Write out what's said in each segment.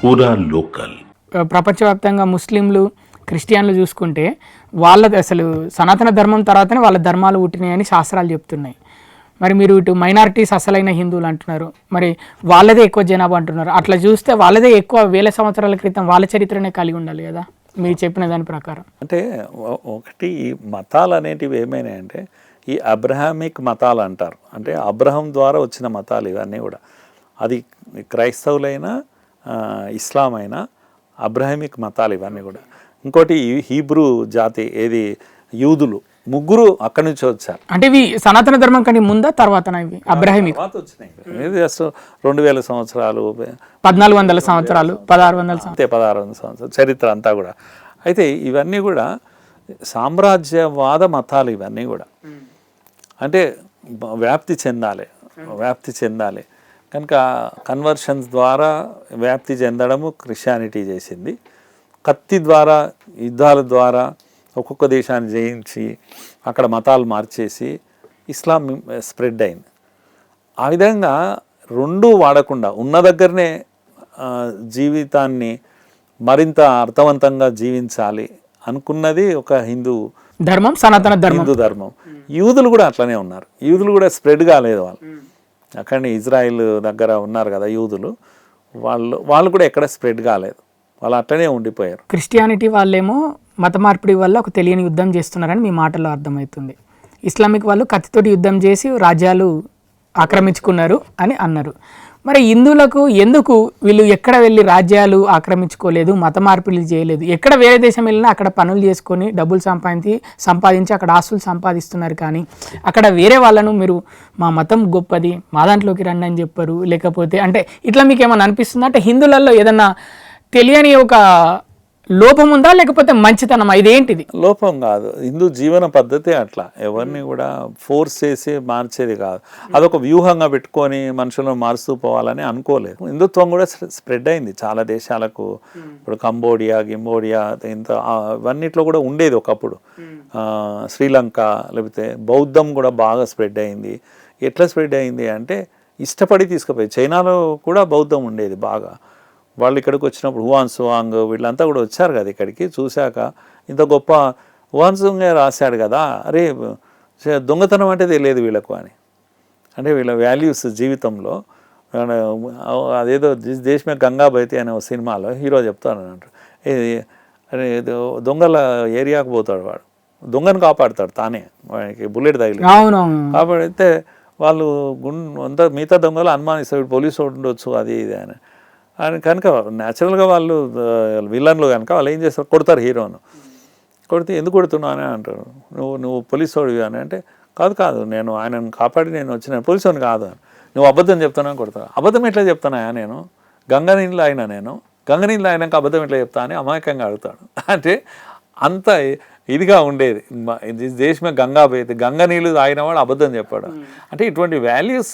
పూరా లోకల్. ప్రపంచవ్యాప్తంగా ముస్లింలు క్రిస్టియన్లు చూసుకుంటే వాళ్ళది అసలు సనాతన ధర్మం తర్వాతనే వాళ్ళ ధర్మాలు పుట్టినాయని శాస్త్రాలు చెప్తున్నాయి. మరి మీరు ఇటు మైనారిటీస్ అసలైన హిందువులు అంటున్నారు, మరి వాళ్ళదే ఎక్కువ జనాభా అంటున్నారు. అట్లా చూస్తే వాళ్ళదే ఎక్కువ వేల సంవత్సరాల క్రితం వాళ్ళ చరిత్రనే కలిగి ఉండాలి కదా మీరు చెప్పిన దాని ప్రకారం. అంటే ఒకటి మతాలు అనేటివి ఏమైనాయంటే ఈ అబ్రహామిక్ మతాలు అంటారు. అంటే అబ్రహం ద్వారా వచ్చిన మతాలు ఇవన్నీ కూడా. అది క్రైస్తవులైనా ఇస్లాం అయినా అబ్రహామిక్ మతాలు ఇవన్నీ కూడా. ఇంకోటి హీబ్రూ జాతి ఏది యూదులు ముగ్గురు అక్కడి నుంచి వచ్చారు. అంటే ఇవి సనాతన ధర్మం కానీ ముందా తర్వాత ఇవి అబ్రహామిక్ వచ్చినాయి. ఇది జస్ట్ 2000 సంవత్సరాలు 1400 సంవత్సరాలు 1600 అంతే 1600 సంవత్సరాలు చరిత్ర అంతా కూడా. అయితే ఇవన్నీ కూడా సామ్రాజ్యవాద మతాలు ఇవన్నీ కూడా. అంటే వ్యాప్తి చెందాలి కనుక కన్వర్షన్స్ ద్వారా వ్యాప్తి చెందడము క్రిస్టియానిటీ చేసింది. కత్తి ద్వారా యుద్ధాల ద్వారా ఒక్కొక్క దేశాన్ని జయించి అక్కడ మతాలు మార్చేసి ఇస్లాం స్ప్రెడ్ అయింది. ఆ విధంగా రెండూ వాడకుండా ఉన్న దగ్గరనే జీవితాన్ని మరింత అర్థవంతంగా జీవించాలి అనుకున్నది ఒక హిందూ ధర్మం, సనాతన ధర్మం, హిందూ ధర్మం. యూదులు కూడా అట్లనే ఉన్నారు. యూదులు కూడా స్ప్రెడ్ కాలేదు. వాళ్ళు అక్కడనే ఇజ్రాయిల్ దగ్గర ఉన్నారు కదా యూదులు, వాళ్ళు కూడా ఎక్కడ స్ప్రెడ్ కాలేదు. వాళ్ళు అట్లనే ఉండిపోయారు. క్రిస్టియానిటీ వాళ్ళేమో మత మార్పిడి వల్ల ఒక తెలియని యుద్ధం చేస్తున్నారని మీ మాటల్లో అర్థమవుతుంది. ఇస్లామిక్ వాళ్ళు కత్తితోటి యుద్ధం చేసి రాజ్యాలు ఆక్రమించుకున్నారు అని అన్నారు. మరి హిందువులకు ఎందుకు వీళ్ళు ఎక్కడ వెళ్ళి రాజ్యాలు ఆక్రమించుకోలేదు, మత మార్పిడి చేయలేదు? ఎక్కడ వేరే దేశం వెళ్ళినా అక్కడ పనులు చేసుకొని డబ్బులు సంపాదించి అక్కడ ఆస్తులు సంపాదిస్తున్నారు. కానీ అక్కడ వేరే వాళ్ళను మీరు మా మతం గొప్పది, మా దాంట్లోకి రండి అని చెప్పారు. లేకపోతే అంటే ఇట్లా మీకు ఏమైనా అనిపిస్తుందా? అంటే హిందువులలో ఏదన్నా తెలియని ఒక లోపం ఉందా లేకపోతే మంచితనమా? ఇదేంటిది? లోపం కాదు, హిందూ జీవన పద్ధతి అట్లా. ఎవరిని కూడా ఫోర్స్ చేసి మార్చేది కాదు. అదొక వ్యూహంగా పెట్టుకొని మనుషులను మారుస్తూ పోవాలని అనుకోలేదు. హిందుత్వం కూడా స్ప్రెడ్ అయింది చాలా దేశాలకు. ఇప్పుడు కంబోడియా ఇంత ఇవన్నిట్లో కూడా ఉండేది ఒకప్పుడు. శ్రీలంక లేకపోతే బౌద్ధం కూడా బాగా స్ప్రెడ్ అయింది. ఎట్లా స్ప్రెడ్ అయింది అంటే ఇష్టపడి తీసుకుపోయి. చైనాలో కూడా బౌద్ధం ఉండేది బాగా. వాళ్ళు ఇక్కడికి వచ్చినప్పుడు హువాన్సువాంగ్ వీళ్ళంతా కూడా వచ్చారు కదా ఇక్కడికి. చూశాక ఇంత గొప్ప హువాన్సుంగే రాశాడు కదా, అరే దొంగతనం అంటే తెలియదు వీళ్ళకు అని. అంటే వీళ్ళ వాల్యూస్ జీవితంలో అదేదో దేశమే గంగా బైతి అనే ఒక సినిమాలో హీరో చెప్తాను అంటారు, అరే దొంగల ఏరియాకు పోతాడు వాడు, దొంగను కాపాడుతాడు తానే, వాడికి బుల్లెట్ తగిలి కాపాడితే వాళ్ళు అంతా మిగతా దొంగలు అనుమానిస్తారు పోలీసు ఉండొచ్చు అది ఇది అని. కనుక న్యాచురల్గా వాళ్ళు విలన్లు కనుక వాళ్ళు ఏం చేస్తారు, కొడతారు హీరోను. కొడితే ఎందుకు కొడుతున్నావు అని అంటారు, నువ్వు పోలీసు వాడివి అని అంటే కాదు నేను ఆయనను కాపాడి నేను వచ్చిన పోలీసు కాదు అని. నువ్వు అబద్ధం చెప్తున్నావు కొడతావు. అబద్ధం ఎట్లా చెప్తానా నేను, గంగనీళ్ళు అయినా నేను గంగనీళ్ళు అయినాక అబద్ధం ఎట్లా చెప్తా అని అమాయకంగా అడుగుతాడు. అంటే అంత ఇదిగా ఉండేది. దేశమే గంగా పోయేది, గంగ నీళ్ళు తాగినవాడు అబద్ధం చెప్పాడు. అంటే ఇటువంటి వాల్యూస్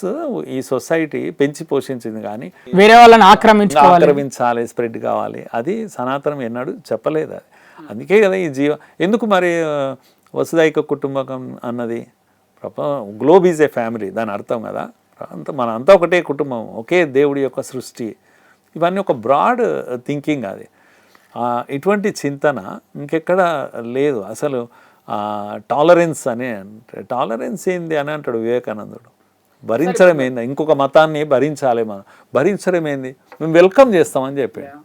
ఈ సొసైటీ పెంచి పోషించింది. కానీ వేరే వాళ్ళని ఆక్రమించాలి, స్ప్రెడ్ కావాలి, అది సనాతనం ఎన్నడూ చెప్పలేదు. అది అందుకే కదా ఈ ఎందుకు మరి వసుదైక కుటుంబకం అన్నది, గ్లోబ్ ఈజ్ ఏ ఫ్యామిలీ దాని అర్థం కదా. మనంతా ఒకటే కుటుంబం, ఒకే దేవుడి యొక్క సృష్టి. ఇవన్నీ ఒక బ్రాడ్ థింకింగ్. అది ఇటువంటి చింతన ఇంకెక్కడ లేదు అసలు. టాలరెన్స్ అని అంటే టాలరెన్స్ ఏంది అని అంటాడు వివేకానందుడు. భరించడం ఏంది, ఇంకొక మతాన్ని భరించాలి, మనం భరించడం ఏంది, మేము వెల్కమ్ చేస్తామని చెప్పాడు.